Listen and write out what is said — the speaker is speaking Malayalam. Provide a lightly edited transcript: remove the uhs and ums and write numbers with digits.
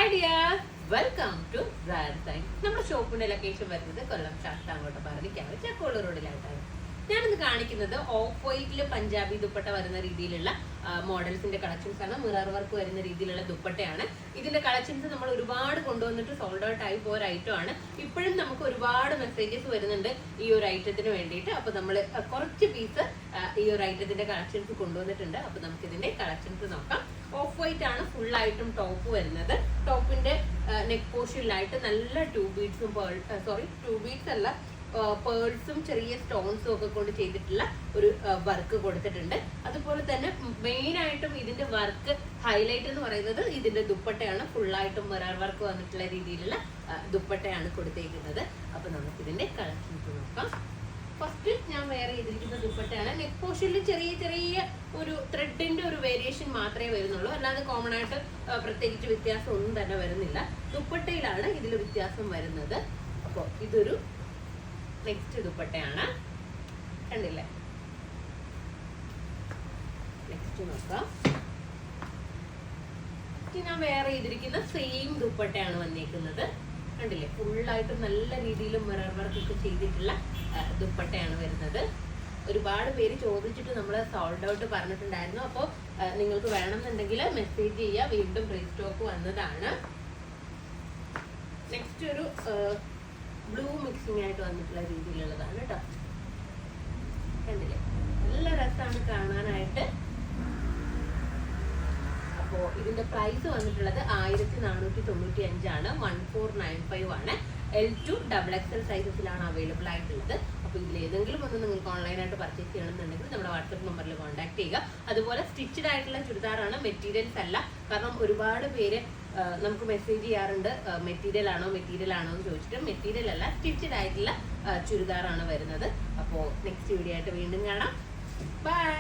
ഹായ് ഡിയർ, വെൽക്കം ടു നമ്മുടെ ഷോപ്പിന്റെ ലൊക്കേഷൻ വരുന്നത് കൊല്ലം ശാസ്താംകോട്ട പറഞ്ഞിക്കാവ് ചക്കോള റോഡിലായിട്ടാണ്. ഞാനിന്ന് കാണിക്കുന്നത് ഓഫ് വൈറ്റില് പഞ്ചാബി ദുപ്പട്ട വരുന്ന രീതിയിലുള്ള മോഡൽസിന്റെ കളക്ഷൻസ് ആണ്. മിറർ വർക്ക് വരുന്ന രീതിയിലുള്ള ദുപ്പട്ടയാണ്. ഇതിന്റെ കളക്ഷൻസ് നമ്മൾ ഒരുപാട് കൊണ്ടുവന്നിട്ട് സോൾഡ് ഔട്ട് ആയി പോയ ഐറ്റം ആണ്. ഇപ്പോഴും നമുക്ക് ഒരുപാട് മെസ്സേജസ് വരുന്നുണ്ട് ഈ ഒരു ഐറ്റത്തിന് വേണ്ടിയിട്ട്. അപ്പൊ നമ്മൾ കുറച്ച് പീസ് ഈ ഒരു ഐറ്റത്തിന്റെ കളക്ഷൻസ് കൊണ്ടുവന്നിട്ടുണ്ട്. അപ്പൊ നമുക്ക് ഇതിന്റെ കളക്ഷൻസ് നോക്കാം. ഓഫ് വൈറ്റ് ആണ് ഫുൾ ആയിട്ടും ടോപ്പ് വരുന്നത്. ടോപ്പിന്റെ നെക്ക് പോർഷനിലായിട്ട് നല്ല ടൂ ബീഡ്സ് അല്ല, പേൾസും ചെറിയ സ്റ്റോൺസും ഒക്കെ കൊണ്ട് ചെയ്തിട്ടുള്ള ഒരു വർക്ക് കൊടുത്തിട്ടുണ്ട്. അതുപോലെ തന്നെ മെയിൻ ആയിട്ടും ഇതിന്റെ വർക്ക് ഹൈലൈറ്റ് എന്ന് പറയുന്നത് ഇതിന്റെ ദുപ്പട്ടയാണ്. ഫുള്ളായിട്ടും മിറർ വർക്ക് വന്നിട്ടുള്ള രീതിയിലുള്ള ദുപ്പട്ടയാണ് കൊടുത്തേക്കുന്നത്. അപ്പൊ നമുക്ക് ഇതിന്റെ കളക്ഷൻസ് നോക്കാം. ഫസ്റ്റ് ഞാൻ വെയർ ചെയ്തിരിക്കുന്ന ദുപ്പട്ടയാണ്. നെക്ക് പോർഷനിൽ ചെറിയ ചെറിയ ഒരു ത്രെഡിന്റെ ഒരു വേരിയേഷൻ മാത്രമേ വരുന്നുള്ളൂ. അല്ലാതെ കോമൺ ആയിട്ട് പ്രത്യേകിച്ച് വ്യത്യാസം ഒന്നും തന്നെ വരുന്നില്ല. ദുപ്പട്ടയിലാണ് ഇതിൽ വ്യത്യാസം വരുന്നത്. അപ്പോൾ ഇതൊരു നെക്സ്റ്റ് ദുപ്പട്ടയാണ്, കണ്ടില്ലേ? നെക്സ്റ്റ് നോക്കാം. ഞാൻ വെയർ ചെയ്തിരിക്കുന്ന സെയിം ദുപ്പട്ടയാണ് വന്നേക്കുന്നത്, കണ്ടില്ലേ? ഫുള്ളായിട്ട് നല്ല രീതിയിൽ മിറർ വർക്ക് ഒക്കെ ചെയ്തിട്ടുള്ള ദുപ്പട്ടയാണ് വരുന്നത്. ഒരുപാട് പേര് ചോദിച്ചിട്ട് നമ്മൾ സോൾഡ് ഔട്ട് പറഞ്ഞിട്ടുണ്ടായിരുന്നു. അപ്പോൾ നിങ്ങൾക്ക് വേണമെന്നുണ്ടെങ്കിൽ മെസ്സേജ് ചെയ്യുക, വീണ്ടും റീസ്റ്റോക്ക് വന്നതാണ്. നെക്സ്റ്റ് ഒരു ബ്ലൂ മിക്സിംഗ് ആയിട്ട് വന്നിട്ടുള്ള രീതിയിലുള്ളതാണ് കേട്ടോ, കണ്ടില്ലേ? നല്ല രസമാണ് കാണാനായിട്ട്. അപ്പോൾ ഇതിന്റെ പ്രൈസ് വന്നിട്ടുള്ളത് 1495 ആണ്. 1495 ആണ്. L2 XXL സൈസസിലാണ് അവൈലബിൾ ആയിട്ടുള്ളത്. അപ്പോൾ ഇതിൽ ഏതെങ്കിലും ഒന്ന് നിങ്ങൾക്ക് ഓൺലൈനായിട്ട് പർച്ചേസ് ചെയ്യണമെന്നുണ്ടെങ്കിൽ നമ്മുടെ വാട്സപ്പ് നമ്പറിൽ കോൺടാക്ട് ചെയ്യുക. അതുപോലെ സ്റ്റിച്ചഡ് ആയിട്ടുള്ള ചുരിദാറാണ്, മെറ്റീരിയൽസ് അല്ല. കാരണം ഒരുപാട് പേര് നമുക്ക് മെസ്സേജ് ചെയ്യാറുണ്ട് മെറ്റീരിയൽ ആണോ എന്ന് ചോദിച്ചിട്ട്. മെറ്റീരിയൽ അല്ല, സ്റ്റിച്ചഡ് ആയിട്ടുള്ള ചുരിദാറാണ് വരുന്നത്. അപ്പോൾ നെക്സ്റ്റ് വീഡിയോ ആയിട്ട് വീണ്ടും കാണാം. ബൈ.